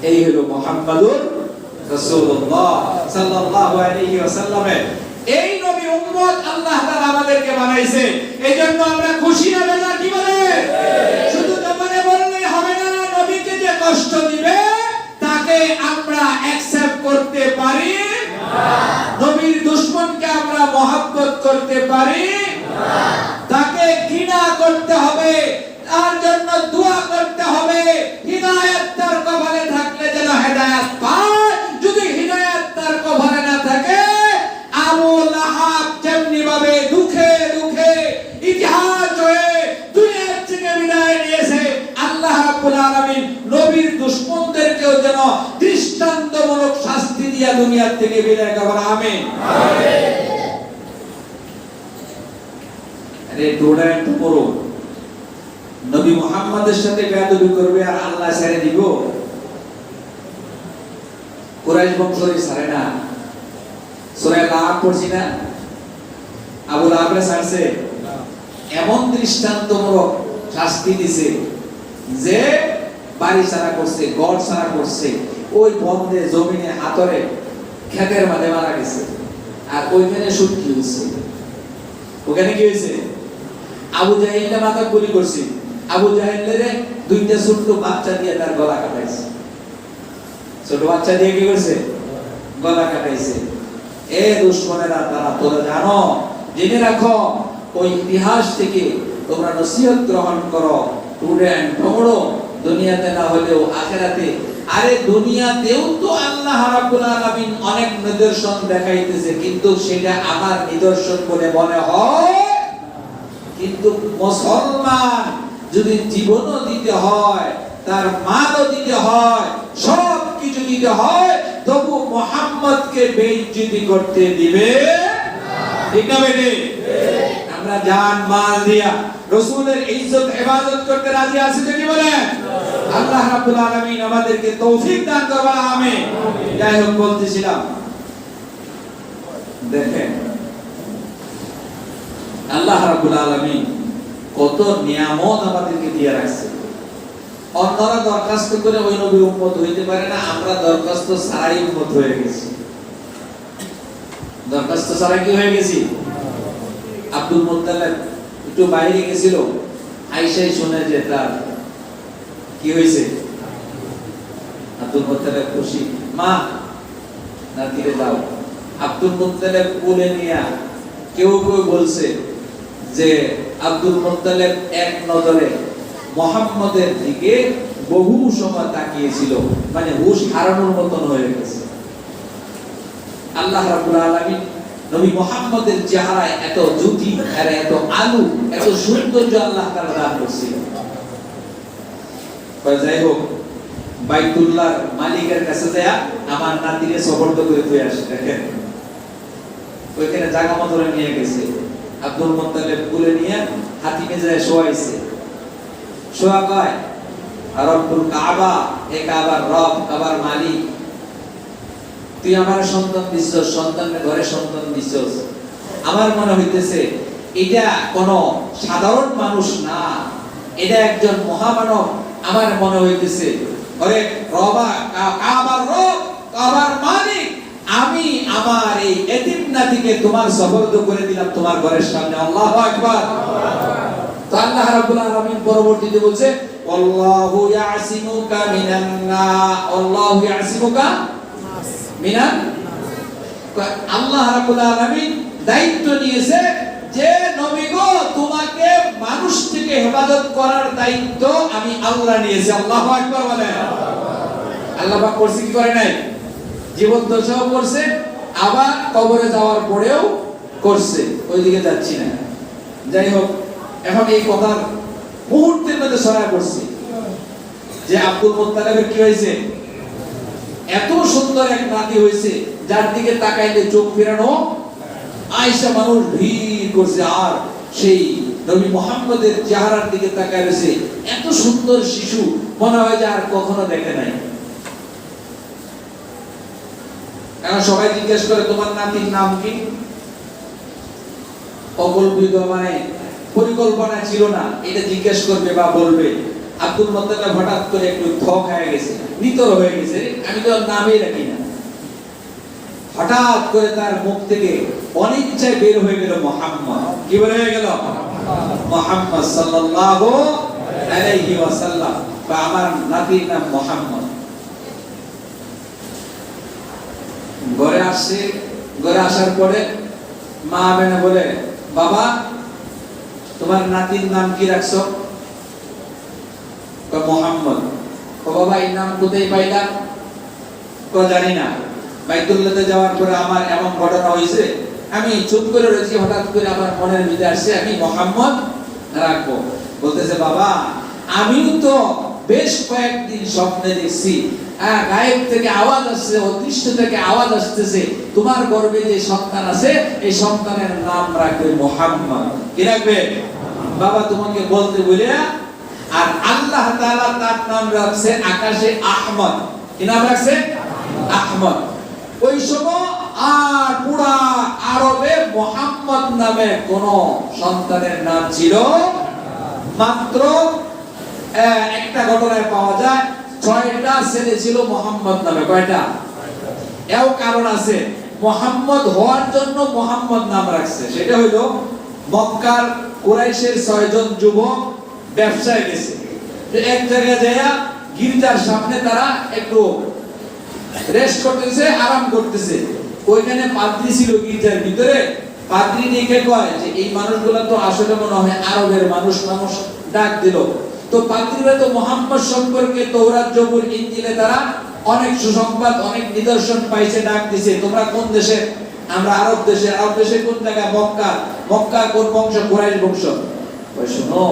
এই হলো মুহাম্মদুর রাসূলুল্লাহ সাল্লাল্লাহু আলাইহি ওয়াসাল্লামের এই নবী উম্মত আল্লাহ তাআলা আমাদেরকে বানাইছে। এইজন্য আমরা খুশি না বেজার, কি বলে? শুধু জবানে বললেই হবে না, নবীকে যে কষ্ট দিবে তাকে আমরা অ্যাকসেপ্ট করতে পারি না। নবীর দুশমনকে আমরা মহব্বত করতে পারি না। তাকে ঘৃণা করতে হবে, তার জন্য দোয়া করতে হবে। হিদায়াত তার কপালে থাকলে যেন হেদায়েত পায়, যদি হিদায়াত তার কপালে না থাকে, আবু লাহাব যেমনি ভাবে দুঃখে দুঃখে ইতিহাস হয়ে দুনিয়া থেকে বিদায় নিয়েছে, আল্লাহ রাব্বুল আলামিন নবীর দুশমনদেরকেও যেন দৃষ্টান্তমূলক শাস্তি দিয়া দুনিয়া থেকে বিদায় করেন। আমিন, আমিন। আরে দৌড়া একটু পড়ো, নবী মুহাম্মদের সাথে বেয়াদবি করবে আর আল্লাহ ছেড়ে দিব? কুরাইশ বংশই ছাড়ে না। সূরা লাহাব পড়ছি না, আবু লাহাবরে ছাড়ছে, এমন দৃষ্টান্তমূলক শাস্তি দিছে যে বাড়ি ছাড়া করছে, ঘর ছাড়া করছে, ওই বন্ধে জমিনে হাতরে খেতের মাঝে মারা গেছে। আর ওইখানে শুট কি হয়েছে? ওখানে কি হয়েছে? আবু জাহিলটা মাথা গুলি করছে, আবু জাহেলের দুইটা ছোট বাচ্চা দিয়ে তার গলা কাটাইছে। ছোট বাচ্চা দিয়ে কি করছে? গলা কাটাইছে। এ দুশমনেরা, তারা তোরা জানো, জেনে রাখো, ওই ইতিহাস থেকে তোমরা নসিহত গ্রহণ করো, স্টুডেন্ট পড়ো, দুনিয়াতে না হলেও আখিরাতে। আরে দুনিয়াতেও তো আল্লাহ রাব্বুল আলামিন অনেক নিদর্শন দেখাইতেছে, কিন্তু সেটা আমার নিদর্শন বলে মনে হয়। কিন্তু মুসলমান যদি জীবনও দিতে হয়, তার মালও দিতে হয়, সব কিছু দিতে হয়, তবু মুহাম্মদকে বেইজ্জতি করতে দিবে ঠিক না বেটে? আমরা জান মাল দিয়া রাসূলের ইজ্জত ইবাদত করতে রাজি আছি তো কি বলেন? আল্লাহ রাব্বুল আলামিন আমাদেরকে তৌফিক দান করবেন, আমিন। যাই হোক, বলতেছিলাম, দেখেন আল্লাহ রাব্বুল আলামিন কত নিয়ামত আমাদেরকে দিয়ে রাখছে। অন্যরা দরখাস্ত করে ওই নবীর উম্মত হইতে পারে না, আমরা দরখাস্ত ছাড়াই উম্মত হয়ে গেছি। দরখাস্ত ছাড়া কি হয়ে গেছি? আব্দুল মুত্তালিব একটু বাইরে গেছিল, আয়েশা শুনে যে তার কি হয়েছে। আব্দুল মুত্তালিব খুশি, মা নাতিরে দাও। আব্দুল মুত্তালিব কোলে নিয়া, কেউ কেউ বলছে যে আব্দুল মুত্তালিব এক নজরে মুহাম্মদের দিকে বহু সময় তাকিয়েছিল, মানে হুশ হারানোর মতন হয়ে গেছে। আল্লাহ রাব্বুল আলামিন নবী মুহাম্মদের চেহারায় এত জ্যোতি আর এত আলো, এত সৌন্দর্য আল্লাহ তাআলা দান করেছিল। যাই হোক, বাইতুল্লাহর মালিকের কাছে যায় আমার নাতিরে সুপর্দ করে দিয়ে আসে। দেখেন ওইখানে জায়গা মতো নিয়ে গেছে, আব্দুল মুত্তালিব কোলে নিয়ে হাতিমে যায় শোয়াইছে। শোয়া কয়, রব্বুল কাবা, এ কাবার রব, কাবার মালিক, তুই আমার সন্তান দিছস, সন্তানের ঘরে সন্তান দিছস। আমার মনে হইতেছে এটা কোন সাধারণ মানুষ না, এটা একজন মহামানব। আমার মনে হইতেছে, আরে রবা, কাবার রব, কাবার মালিক, আমি আমার এই এতিম নাতিকে তোমার সুপর্দ করে দিলাম তোমার ঘরের সামনে। আল্লাহু আকবার। তো আল্লাহ রাব্বুল আলামিন পরবর্তীতে বলছে, আল্লাহু ইয়াসিমুকা মিনান নাস, আল্লাহু ইয়াসিমুকা মিনান। আল্লাহ রাব্বুল আলামিন দায়িত্ব নিয়েছে যে নবী গো, তোমাকে মানুষ থেকে হেফাজত করার দায়িত্ব আমি আল্লাহ নিয়েছি। আল্লাহু আকবার বলেন। আল্লাহ পাক করছে কি করে নাই? জীবন দশাও করছে, আবার কবরে যাওয়ার পরেও করছে। ওইদিকে যাচ্ছি না। যাই হোক, এখন এই কথার মুহূর্তের মধ্যে ছড়ায় পড়ছে যে আব্দুল মুত্তালিবের কি হয়েছে? এত সুন্দর এক নাতি হয়েছে, যার দিকে তাকাইলে চোখ ফেরানো। আয়েশা মানুষ ভিড় করছে, আর সেই নবী মুহাম্মদের চেহারার দিকে তাকায় রয়েছে। এত সুন্দর শিশু মনে হয় যে আর কখনো দেখে নাই। এখন সবাই জিজ্ঞেস করে, তোমার নাতির নাম কি? অকল্পিত, মানে পরিকল্পনা ছিল না, এটা জিজ্ঞেস করবে বা বলবে। আব্দুল মুত্তালিব হঠাৎ করে একটু থক হয়ে গেছে, নিতর হয়ে গেছে, আমি তো নামই রাখি না। হঠাৎ করে তার মুখ থেকে অনিচ্ছায় বের হয়ে গেল মুহাম্মদ। কি বের হয়ে গেল? মুহাম্মদ সাল্লাল্লাহু আলাইহি ওয়াসাল্লাম, বা আমার নাতির নাম মুহাম্মদ। ঘরে আসছে, ঘরে আসার পরে মা আমেনা বলে, বাবা তোমার নাতির নাম কি রাখছো? মুহাম্মদ। বাবা এই নাম কোথায় পাইলা? জানি না, বাইতুল্লাহতে যাওয়ার পরে আমার এমন ঘটনা হয়েছে, আমি চুপ করে রয়েছি, হঠাৎ করে আমার মনের ভিতরে আসছে আমি মুহাম্মদ রাখবো। বলতেছে, বাবা আমিও তো বেশ কয়েকদিন স্বপ্নে দেখছি, গায়েব থেকে আওয়াজ আসছে, অদৃশ্য থেকে আওয়াজ আসতেছে, তোমার গর্ভে যে সন্তান আছে এই সন্তানের নাম রাখবে মুহাম্মদ। কি রাখবে? বাবা তোমাকে বলতে বলে, আর আল্লাহ তাআলা তার নাম রাখছে আকাশে আহমদ। কি নাম রাখছে? আহমদ। ওই সময় আর পুরা আরবে মুহাম্মদ নামে কোন সন্তানের নাম ছিল মাত্র একটা ঘটনায় পাওয়া যায়, 6টা ছেলে ছিল মুহাম্মদ নামে। কয়টা? এও কারণ আছে, মুহাম্মদ হওয়ার জন্য মুহাম্মদ নাম রাখছে। সেটা হলো মক্কার কুরাইশের 6 জন যুবক ব্যবসায় গেছে, এক জায়গায় যাইয়া গির্জার সামনে তারা একটু রেস্ট করতেছে, আরাম করতেছে। ওইখানে পাদ্রী ছিল গির্জার ভিতরে। পাদ্রী দেখে কয় যে এই মানুষগুলা তো আসলে মনে হয় আরবের মানুষ ডাক দিল। তো পাদ্রীরা তো মুহাম্মদ সম্পর্কে তৌরাত, জবুর, ইনজিলে তারা অনেক সুসংবাদ, অনেক নিদর্শন পাইছে, ডাক দিছে। তোমরা কোন দেশে? আমরা আরব দেশে। আরব দেশে কোন জায়গা? মক্কা। মক্কা কোন বংশ? কুরাইশ বংশ। ওই শোনো,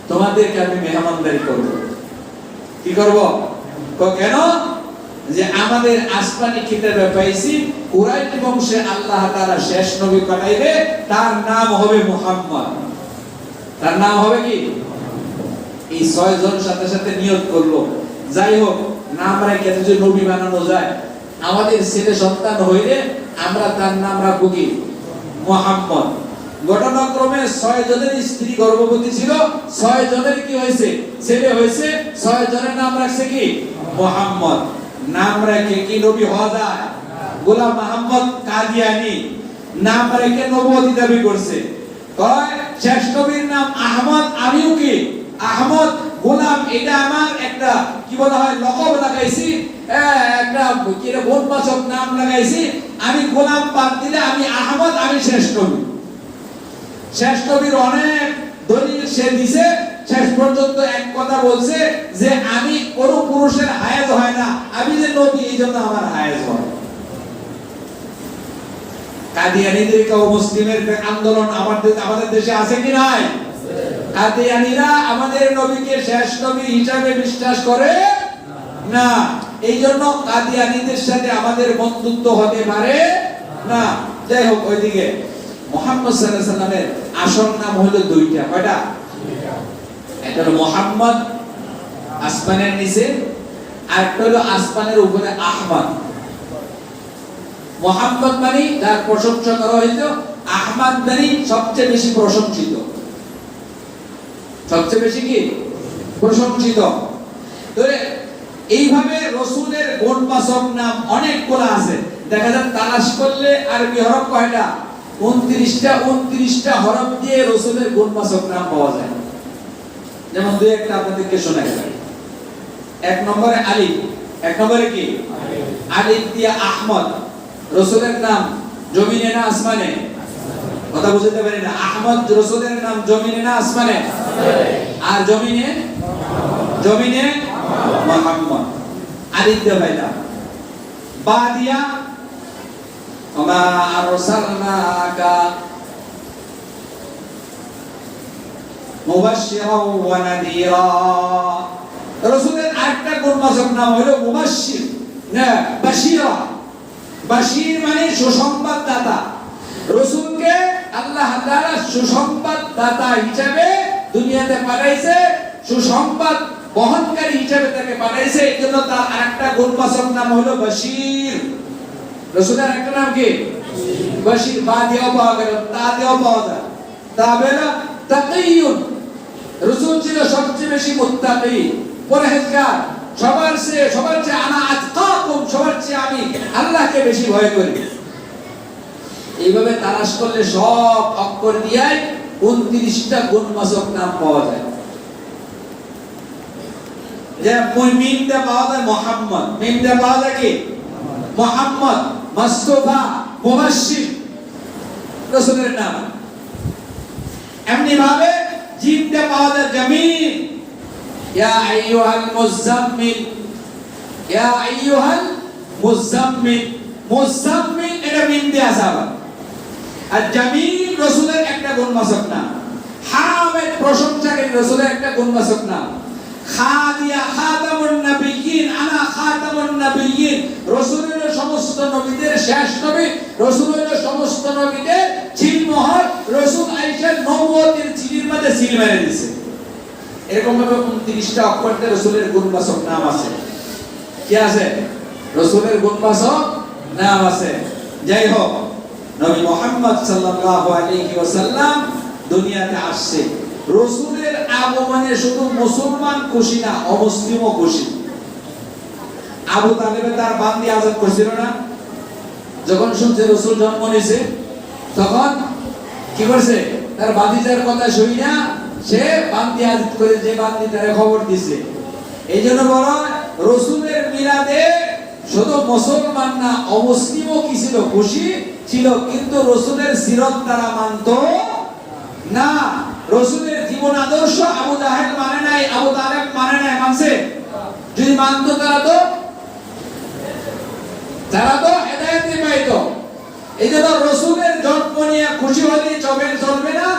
তোমাদেরকে আমি মেহমানদারি করব। কি করব? কেন? যে আমাদের আসমানি কিতাবে পাইছি কুরাইশ বংশে আল্লাহ তাআলা শেষ নবী পাঠাইবে, তার নাম হবে মুহাম্মদ। তার নাম হবে কি? এই 6 জন সাথে সাথে নিয়ত করলো, যাই হোক নাম রেখে যদি নবী বানানো যায়, আমাদের ছেলে সন্তান হইলে আমরা তার নাম রাখবো কি? মুহাম্মদ। ঘটনাক্রমে 6 জনের স্ত্রী গর্ভবতী ছিল, 6 জনের কি হয়েছে? ছেলে হয়েছে। 6 জনের নাম রাখছে কি? মুহাম্মদ। নাম রেখে কি নবী হওয়া যায়? গোলাম মুহাম্মদ কাদিয়ানী নাম রেখে নবুয়তি দাবি করছে। কয় শেষ নবীর নাম আহমদ, আমিও কি আহমদ। গোলাম এটা আমার একটা কি বলা হয় লকব লাগাইছি, একটা কি রে বনবাসক নাম লাগাইছি। আমি গোলাম বাদ দিলে আমি আহমদ, আমি শেষ নবী। শেষ নবীর অনেক দলিল সে দিছে, শেষ পর্যন্ত এক কথা বলছে যে আমি কোন পুরুষের হায়াত হয় না, আমি যে নবী এই জন্য আমার হায়াত হয়। কাদিয়ানীদের ও মুসলিমের আন্দোলন আমাদের দেশে আছে কি নাই? কাদিয়ানীরা আমাদের নবীকে শেষ নবী হিসাবে বিশ্বাস করে না, এই জন্য কাদিয়ানীদের সাথে আমাদের বন্ধুত্ব হতে পারে না। যাই হোক, ওইদিকে মুহাম্মদ সাল্লাল্লাহু আলাইহি সাল্লামের আসল নাম হলো দুইটা। কয়টা? একটা হলো মুহাম্মদ আসমানের নিচে, আর একটা হলো আসমানের উপরে আহমদ। মুহাম্মদ মানে যার প্রশংসা করা হয়েছে, আহমদ মানে সবচেয়ে বেশি প্রশংসিত। সবচেয়ে বেশি কি? প্রশংসিত। তো এইভাবে রাসূলের গুণবাচক নাম অনেকগুলো আছে। দেখা যায় তালাশ করলে আরবি হরফ কয়টা? 29টা। 29টা হরফ দিয়ে রাসূলের গুণবাচক নাম পাওয়া যায়। যেমন দুই একটা আপনাদেরকে শোনাই। এক নম্বরে আলিফ। এক নম্বরে কি? আলিফ দিয়ে আহমদ। রাসূলের নাম জমিনে না আসমানে? কথা বুঝতে পারি না। আহমদ রাসূলের নাম জমিনে না আসমানে? আর জমিনে? জমিনে মুহাম্মদ। আলিফ দিয়ে পাইলাম। বা দিয়া ওমা আরসালনাকা মুবাশশিরাও ওয়া নাযীরা। রাসূলের আরেকটা গুণবাচক নাম হলো মুবাশশির, না বাশীরা। বাশীর মানে সুসংবাদদাতা। রাসূলকে আল্লাহ তাআলা সুসংবাদদাতা হিসেবে দুনিয়াতে পাঠাইছে, সুসংবাদ বহনকারী হিসেবে তাকে পাঠাইছে। এজন্য তার আরেকটা গুণবাচক নাম হলো বাশীর। রাসূলের একটা নাম কি? বাশীর। বা দিয়েও পাওয়া গেল, তা দিয়েও পাওয়া যায়। তাবেলা তাকিয়ুন। রাসূল ছিল সবচেয়ে বেশি মুত্তাকি, পরহেজগার। সবার চেয়ে আনা আতকাকুম, সবার চেয়ে আমি আল্লাহকে বেশি ভয় করি। এইভাবে তালাশ করলে সব অক্ষর দিয়ে 29টা গুণবাচক নাম পাওয়া যায়। যে মিম দিয়ে পাওয়া যায় মুহাম্মদ, মিম দিয়ে পাওয়া যায় কি? মুহাম্মদ, মুস্তাফা, মুবাশশির রাসূলের নাম। এমনি ভাবে জিম দিয়ে পাওয়া যায় জামিল। ইয়া আইয়ুহাল মুযাম্মিল, ইয়া আইয়ুহাল মুযাম্মিল। মুযাম্মিল এটা মিম দিয়ে আসবে। আর জামিল রাসূলের একটা গুণবাচক নাম। হামিদ প্রশংসাকারী রাসূলের একটা গুণবাচক নাম। খাদিয়া খাতামুন নবিয়্যিন, আনা খাতামুন নবিয়্যিন। রাসূল হলো সমস্ত নবীদের শেষ নবী। রাসূল হলো সমস্ত নবীদের চিহ্নমোহর। রাসূল আয়েশা নবুয়তের চিঠির মধ্যে সিল মেরে দিয়েছে। এরকম ভাবে 29টা অক্ষরতে রাসূলের গুণবাচক নাম আছে। কি আছে? রাসূলের গুণবাচক নাম আছে। যাই হোক, নবী মুহাম্মদ সাল্লাল্লাহু আলাইহি ওয়াসাল্লাম দুনিয়াতে আসছে। রাসূলের আগমনে শুধু মুসলমান খুশি না, অমুসলিমও খুশি। আবু তালেব তার বান্দি আজাদ করছিল না? যখন শুনছে রাসূল জন্ম নিয়েছে, তখন কি করছে? তার বাদিজার কথা শুনি না সে বান্দি হাজির করে, যে বান্দি তারে খবর দিছে। এই জন্য বলা হয় রসুলের মিলাদে শুধু মুসলমান না, অমুসলিমও কি ছিল, খুশি ছিল, কিন্তু রসুলের সিরত তারা মানত না। রসুলের জীবন আদর্শ আবু জাহেল মানে নাই, আবু তালেব মানে নাই, মানছে? যদি মানতো তারা তো হেদায়েতে পাইতো। এই জন্য রসুলের জন্ম নিয়ে খুশি হলে চলবে না,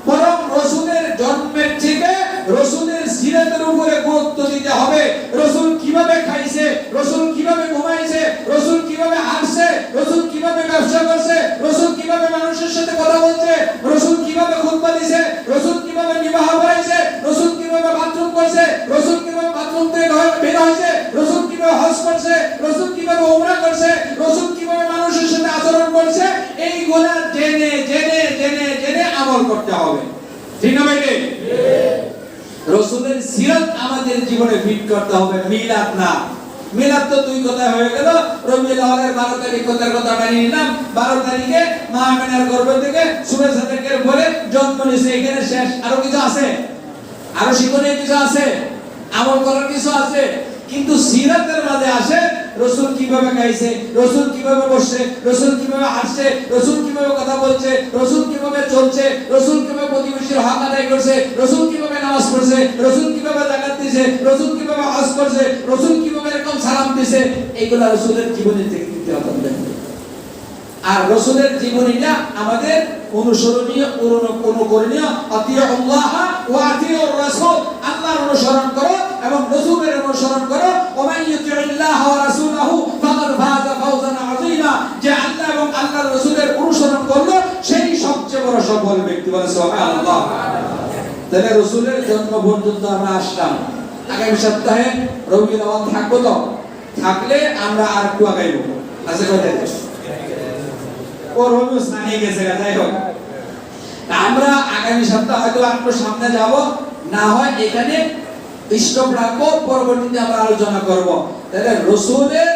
বরং রসুলের জন্মের থেকে রসুলের সিরাতের উপরে গুরুত্ব দিতে হবে। রসুল কিভাবে খাইছে, রসুল কিভাবে ঘুমাইছে, রসুল কিভাবে হাসছে, রসুল কিভাবে ব্যবসা করছে, রসুল কিভাবে মানুষের সাথে কথা বলছে, রসুল কিভাবে খুতবা দিছে, রসুল কিভাবে বিবাহ করাইছে, রসুল কিভাবে বাথরুম করছে, রসুল কিভাবে বাথরুম থেকে বের হয়েছে, রসুল কিভাবে হজ করছে, রসুল কিভাবে উমরা করছে, রসুল কিভাবে মানুষের সাথে আচরণ করছে, এইগুলা জেনে জেনে জেনে জেনে আমল করতে হবে। ঠিক না ভাই? রসুলের সিরাত আমাদের জীবনে ফিট করতে হবে, মিলাদ না। মিলাদ তো দুই কথা হয়ে গেল। রবিউল আউয়ালের 12 তারিখ কথা মানি নিলাম, 12 তারিখে মা আমিনার গর্ভ থেকে শুভেচ্ছা থেকে বলে জন্ম নিয়েছে, এখানে শেষ। আরো কিছু আছে, আরো শিক্ষণীয় কিছু আছে, আমল করার কিছু আছে। কিন্তু সিরাতের মাঝে আসে রসুল কিভাবে খাইছে, রসুল কিভাবে বসছে, রসুল কিভাবে হাসছে, রসুল কিভাবে কথা বলছে, রসুল কিভাবে চলছে, রসুল কিভাবে প্রতিবেশীর হক আদায় করছে, রসুল কিভাবে নামাজ পড়ছে, রসুল কিভাবে যাকাত দিয়েছে, রসুল কিভাবে হজ করছে, রসুল কিভাবে এরকম সালাম দিয়েছে, এগুলা রসুলের জীবনী থেকে নিতে হবে। আর রসুলের জীবনীটা আমাদের অনুসরণীয়, অনুকরণীয়। আতিউল্লাহ ওয়া আতিউর রাসূল, আল্লাহর অনুসরণ করো এবং রাসূলের অনুসরণ করো। ওয়া মান ইউতিউল্লাহ ওয়া রাসূলাহু ফাকাদ ফাযা ফাওজান আযীমা। যে আল্লাহ এবং আল্লাহর রাসূলের অনুসরণ করলো সেই সবচেয়ে বড় সফল ব্যক্তি। বলে সুবহানাল্লাহ। তাহলে রাসূলের জন্ম পর্যন্ত আমরা আসলাম। আগামী সপ্তাহে রবিউল আউয়াল থাকবো তো? থাকলে আমরা আর একটু আগাইবো। আছে কথা আমরা আগামী সপ্তাহে হয়তো একটু সামনে যাব, না হয় এখানে স্টপ রাখবো, পরবর্তীতে আমরা আলোচনা করব। তাহলে রসুলের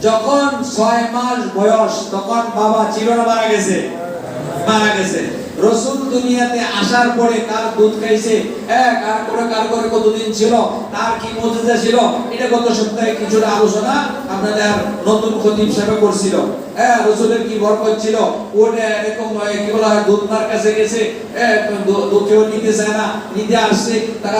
যখন 6 মাস বয়স তখন বাবা ছিল না, মারা গেছে। রসুল দুনিয়াতে আসার পরে কার দুধ খাইছে, কার করে কতদিন ছিল, তার কি মুজিজা ছিল, এটা গত সপ্তাহে কিছুটা আলোচনা আপনাদের নতুন খতিব সাহেব করছিল। রসুলের কি বরকত ছিল, ওটা এরকম কি বলা হয়, দুধনার কাছে গেছে, কেউ নিতে চায় না, নিতে আসছে, তার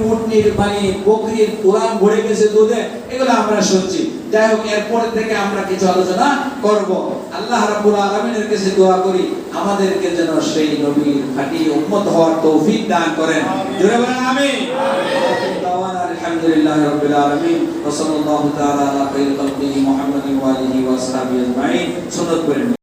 উটনির মানে বকরির কোরআন ভরে গেছে দুধে, এগুলো আমরা শুনছি। যাই হোক, এরপর থেকে আমরা কিছু আলোচনা করব। আল্লাহ রাব্বুল আলামিনের কাছে দোয়া করি আমাদেরকে যেন সেই নবীর খাঁটি উম্মত হওয়ার তৌফিক দান করেন। জোরে বলেন আমিন। দাওয়ানা আলহামদুলিল্লাহি রাব্বিল আলামিন ওয়া সাল্লাল্লাহু তাআলা আলা খায়রি খালকিহি মুহাম্মাদিন ওয়া আলিহি ওয়া আসহাবিহি আজমাইন। সুন্নাত করেন।